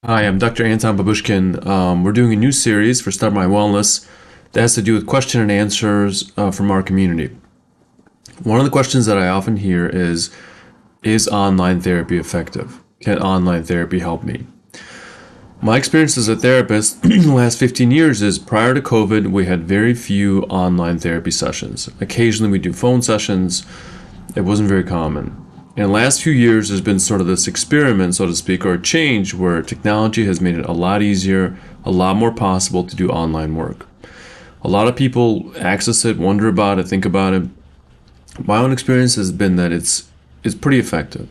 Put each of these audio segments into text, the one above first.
Hi, I'm Dr. Anton Babushkin. We're doing a new series for Start My Wellness that has to do with question and answers from our community. One of the questions that I often hear is online therapy effective? Can online therapy help me? My experience as a therapist in the last 15 years is prior to COVID, we had very few online therapy sessions. Occasionally we do phone sessions. It wasn't very common. In the last few years, there's been sort of this experiment, so to speak, or a change where technology has made it a lot easier, a lot more possible to do online work. A lot of people access it, wonder about it, think about it. My own experience has been that it's pretty effective.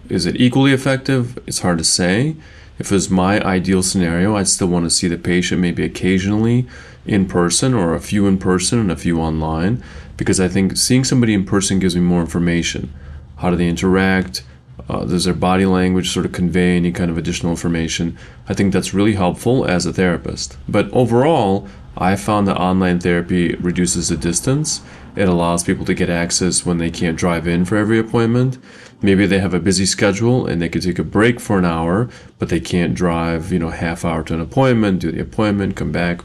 Is it equally effective? It's hard to say. If it was my ideal scenario, I'd still want to see the patient maybe occasionally in person or a few in person and a few online, because I think seeing somebody in person gives me more information. How do they interact? Does their body language sort of convey any kind of additional information? I think that's really helpful as a therapist. But overall, I found that online therapy reduces the distance. It allows people to get access when they can't drive in for every appointment. Maybe they have a busy schedule and they could take a break for an hour, but they can't drive, half hour to an appointment, do the appointment, come back.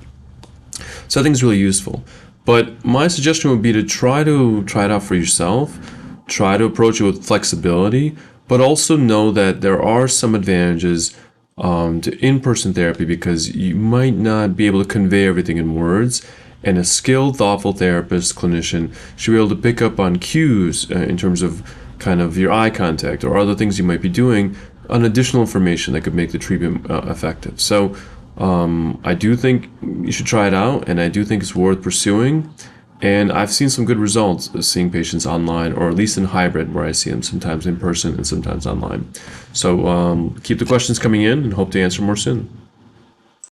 So I think it's really useful. But my suggestion would be to try it out for yourself. Try to approach it with flexibility, but also know that there are some advantages to in-person therapy because you might not be able to convey everything in words. And a skilled, thoughtful therapist, clinician should be able to pick up on cues in terms of kind of your eye contact or other things you might be doing, on additional information that could make the treatment effective. So I do think you should try it out, and I do think it's worth pursuing. And I've seen some good results of seeing patients online, or at least in hybrid, where I see them sometimes in person and sometimes online. So keep the questions coming in and hope to answer more soon.